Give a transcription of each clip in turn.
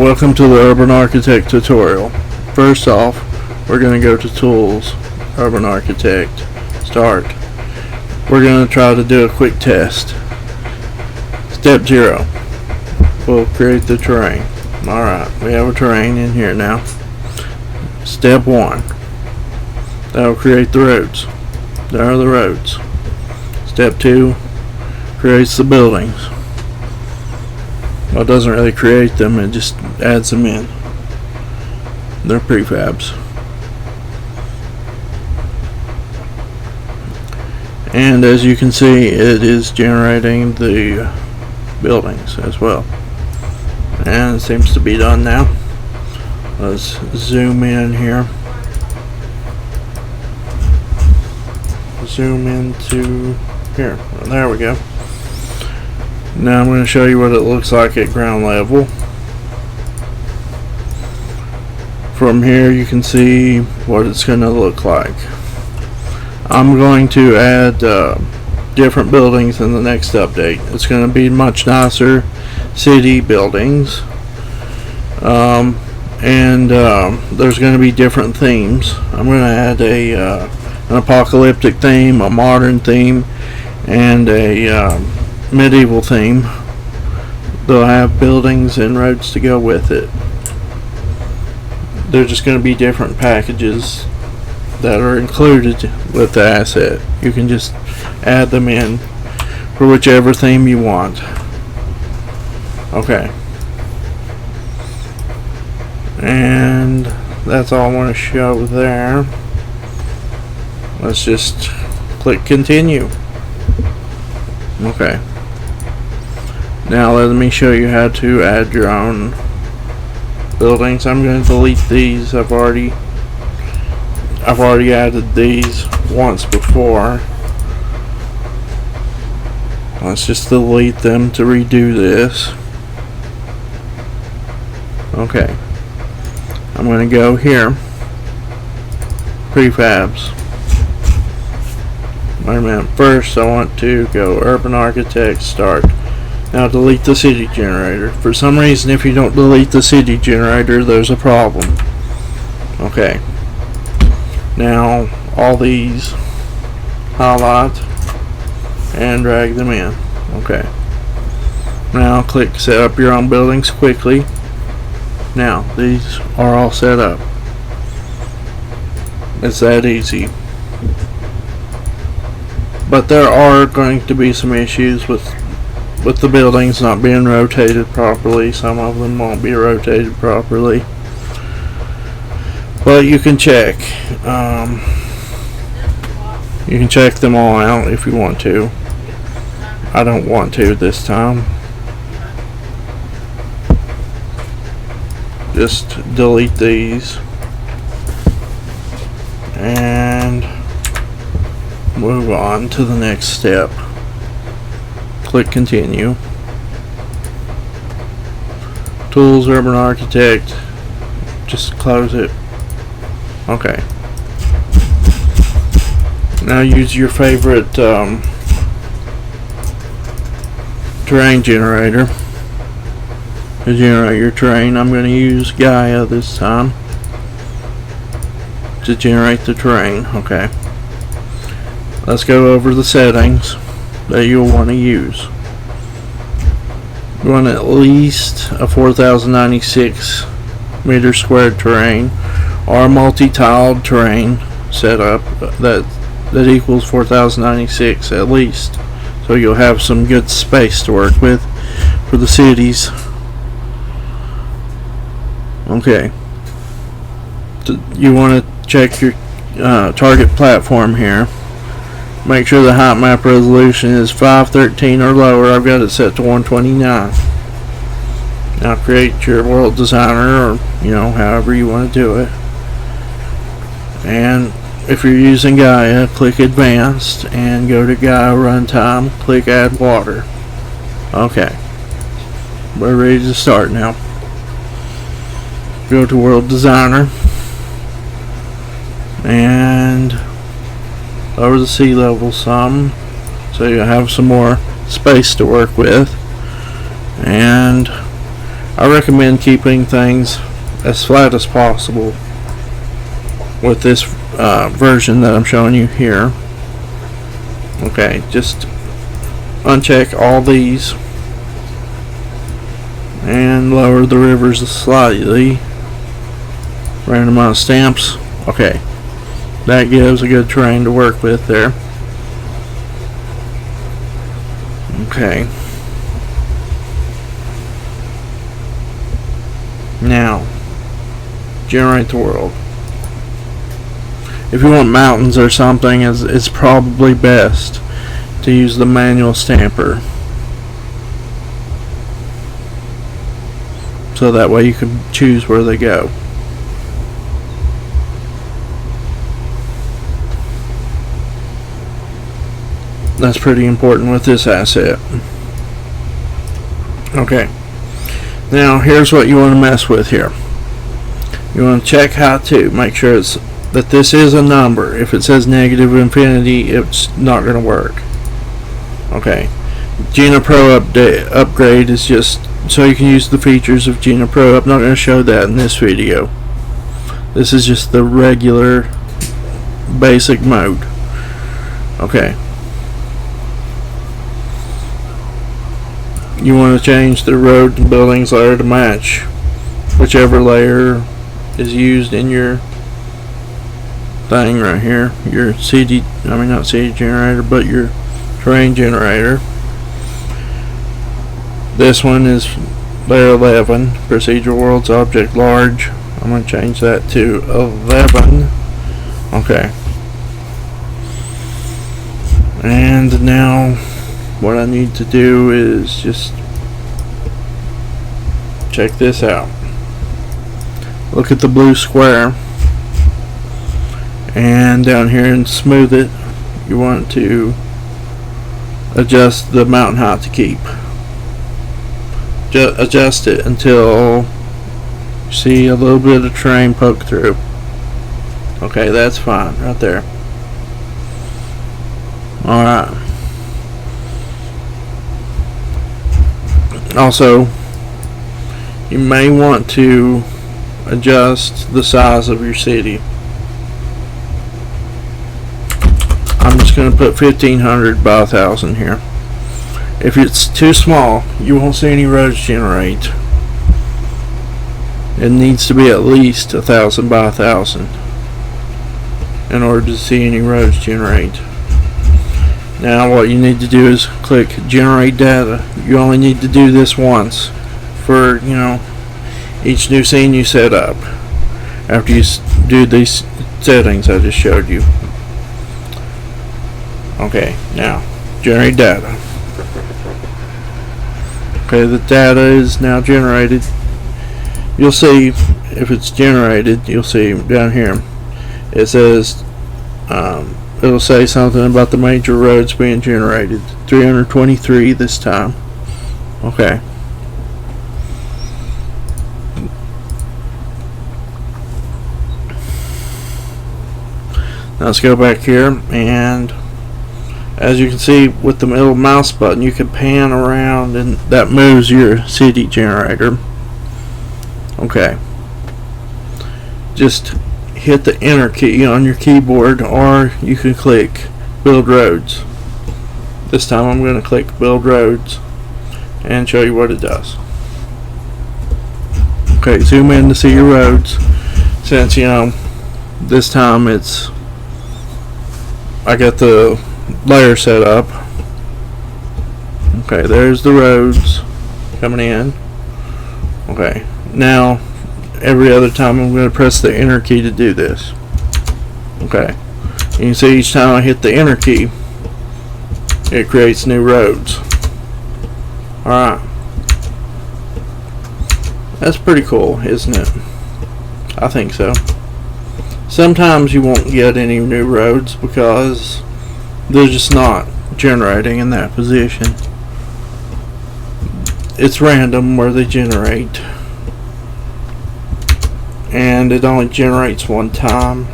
Welcome to the Urban Architect tutorial. First off, we're going to go to Tools, Urban Architect, Start. We're going to try to do a quick test. Step 0. We'll create the terrain. Alright, we have a terrain in here now. Step 1. That'll create the roads. There are the roads. Step 2 creates the buildings. Well, it doesn't really create them, it just adds them in. They're prefabs. And as you can see, it is generating the buildings as well. And it seems to be done now. Let's zoom in here. Zoom into here. There we go. Now I'm going to show you what it looks like at ground level. From here you can see what it's going to look like. I'm going to add different buildings in the next update. It's going to be much nicer city buildings. There's going to be different themes. I'm going to add an apocalyptic theme, a modern theme, and a medieval theme. They'll have buildings and roads to go with it. They're just going to be different packages that are included with the asset. You can just add them in for whichever theme you want. Okay. And that's all I want to show there. Let's just click continue. Okay. Now let me show you how to add your own buildings. I'm going to delete these. I've already added these once before. Let's just delete them to redo this. Okay. I'm going to go here. Prefabs. Wait a minute. First I want to go Urban Architect, Start. Now delete the city generator. For some reason, if you don't delete the city generator, there's a problem. Okay. Now all these highlight and drag them in. Okay. Now click set up your own buildings quickly. Now these are all set up. It's that easy. But there are going to be some issues with the buildings not being rotated properly. Some of them won't be rotated properly. But you can check. You can check them all out if you want to. I don't want to this time. Just delete these. And move on to the next step. Click continue. Tools, Urban Architect. Just close it. Okay. Now use your favorite terrain generator to generate your terrain. I'm going to use Gaia this time to generate the terrain. Okay. Let's go over the settings that you'll want to use. You want at least a 4096 meter squared terrain or a multi-tiled terrain setup that equals 4096 at least, so you'll have some good space to work with for the cities. Okay. You want to check your target platform here. Make sure the height map resolution is 513 or lower. I've got it set to 129. Now create your world designer, or however you want to do it. And if you're using Gaia, click advanced and go to Gaia runtime. Click add water. Okay. We're ready to start now. Go to world designer and lower the sea level some so you have some more space to work with. And I recommend keeping things as flat as possible with this version that I'm showing you here. Okay, just uncheck all these and lower the rivers slightly. Random amount of stamps. Okay, that gives a good terrain to work with there. Okay, now generate the world. If you want mountains or something, it's probably best to use the manual stamper, so that way you can choose where they go. That's pretty important with this asset. Okay, now here's what you want to mess with here. You want to check how to make sure that this is a number. If it says negative infinity, it's not going to work. Okay, Gina Pro upgrade is just so you can use the features of Gina Pro. I'm not going to show that in this video. This is just the regular basic mode. Okay, you want to change the road and buildings layer to match whichever layer is used in your thing right here, your not CD generator, but your terrain generator. This one is layer 11, procedural worlds object large. I'm going to change that to 11. Okay, and now what I need to do is just check this out. Look at the blue square, and down here in smooth it, you want to adjust the mountain height to keep. Adjust it until you see a little bit of terrain poke through. Okay, that's fine right there. Alright. Also, you may want to adjust the size of your city. I'm just going to put 1500 by 1000 here. If it's too small, you won't see any roads generate. It needs to be at least 1000 by 1000 in order to see any roads generate. Now what you need to do is click generate data. You only need to do this once for, each new scene you set up after you do these settings I just showed you. Okay, now generate data. Okay, the data is now generated. You'll see if it's generated, you'll see down here it says it'll say something about the major roads being generated. 323 this time. Okay. Now let's go back here, and as you can see with the middle mouse button you can pan around and that moves your city generator. Okay. Just hit the enter key on your keyboard, or you can click build roads. This time I'm going to click build roads and show you what it does. Okay, zoom in to see your roads. Since this time I got the layer set up. Okay, there's the roads coming in. Okay, now every other time I'm going to press the enter key to do this. Okay, you can see each time I hit the enter key it creates new roads. Alright, that's pretty cool, isn't it? I think so. Sometimes you won't get any new roads because they're just not generating in that position. It's random where they generate, and it only generates one time.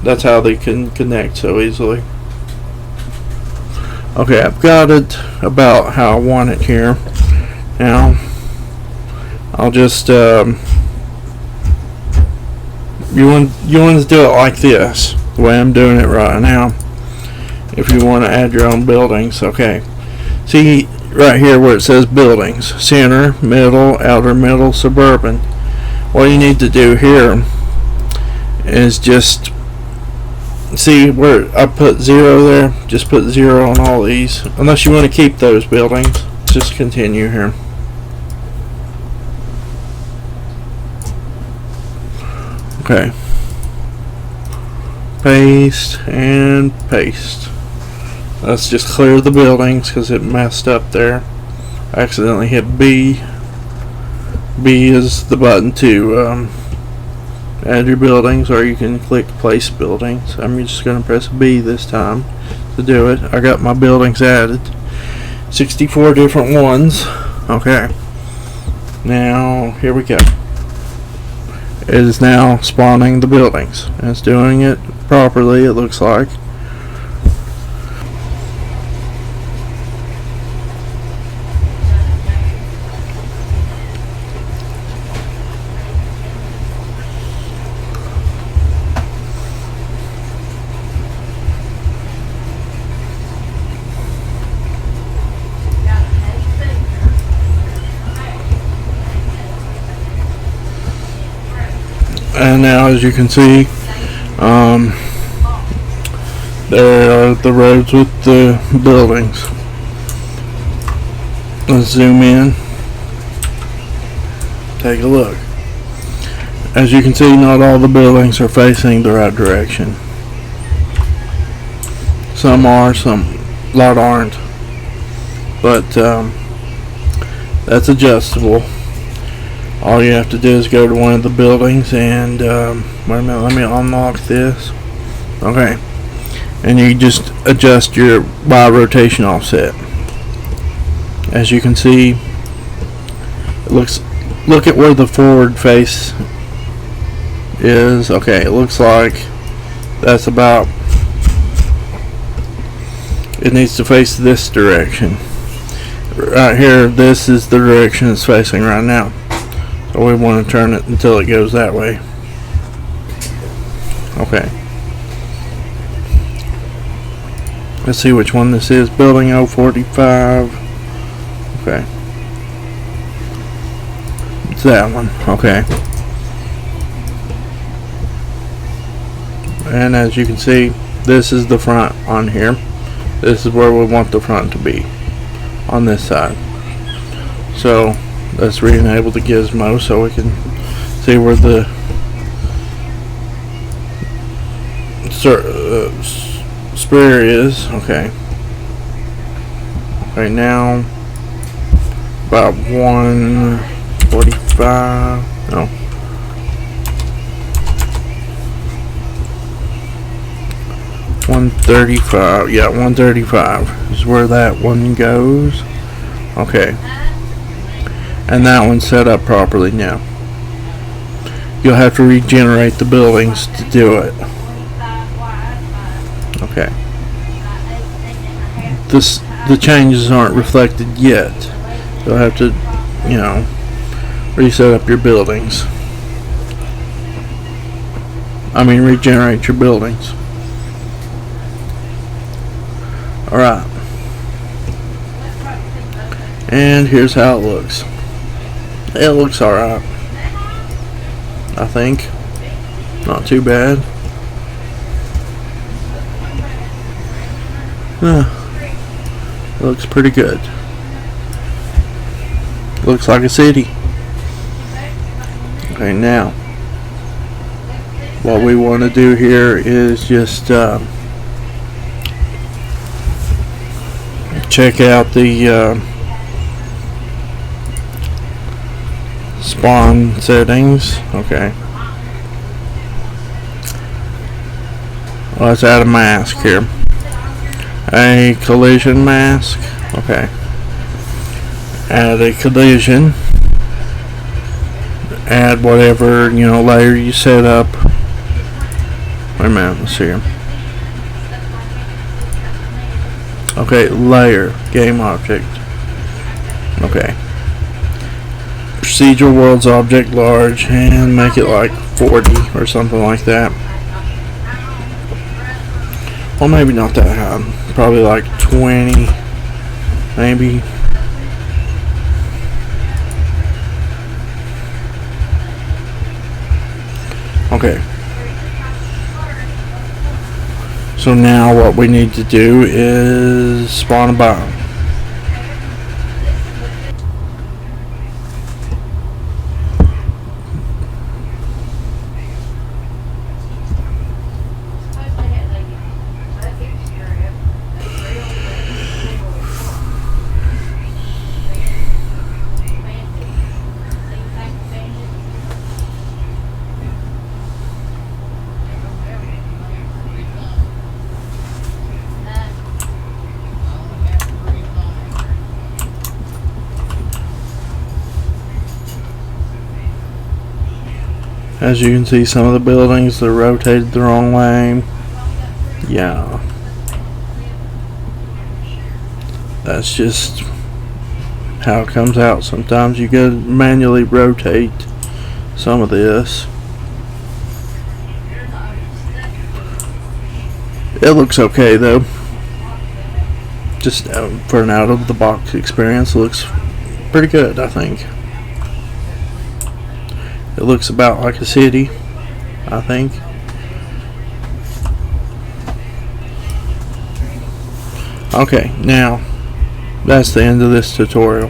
That's how they can connect so easily. Okay, I've got it about how I want it here. Now I'll just you want to do it like this, the way I'm doing it right now. If you want to add your own buildings, okay. See right here where it says buildings, center, middle, outer middle, suburban. What you need to do here is just see where I put 0 there. Just put 0 on all these, unless you want to keep those buildings. Just continue here. Okay. Paste and paste. Let's just clear the buildings because it messed up there. I accidentally hit B. B is the button to add your buildings, or you can click place buildings. I'm just going to press B this time to do it. I got my buildings added. 64 different ones. Okay. Now, here we go. It is now spawning the buildings. And it's doing it properly, it looks like. And now, as you can see, there are the roads with the buildings. Let's zoom in. Take a look. As you can see, not all the buildings are facing the right direction. Some are, some a lot aren't. But that's adjustable. All you have to do is go to one of the buildings and wait a minute, let me unlock this. Okay, and you just adjust your Y rotation offset. As you can see, it looks, look at where the forward face is. Okay, it looks like that's about, it needs to face this direction. Right here, this is the direction it's facing right now. So we want to turn it until it goes that way. Okay. Let's see which one this is. Building 045. Okay. It's that one. Okay. And as you can see, this is the front on here. This is where we want the front to be. On this side. So let's re-enable the gizmo so we can see where the sprayer is. Okay. Right now, about 145. No. 135. Yeah, 135 is where that one goes. Okay. And that one's set up properly now. You'll have to regenerate the buildings to do it. Okay. The changes aren't reflected yet. You'll have to, you know, reset up your buildings. I mean, regenerate your buildings. Alright. And here's how it looks. It looks alright. I think. Not too bad. It looks pretty good. Looks like a city. Okay, now what we want to do here is just check out the spawn settings. Okay. Let's add a mask here. A collision mask. Okay. Add a collision. Add whatever, you know, layer you set up. Wait a minute, let's see here. Okay, layer, game object. Okay. procedural worlds object large and make it like 40 or something like that. Well, maybe not that high. Probably like 20, maybe. Okay. So now what we need to do is spawn a biome. As you can see, some of the buildings are rotated the wrong way. Yeah. That's just how it comes out. Sometimes you gotta manually rotate some of this. It looks okay though. Just for an out of the box experience, it looks pretty good, I think. It looks about like a city, I think. Okay, now that's the end of this tutorial.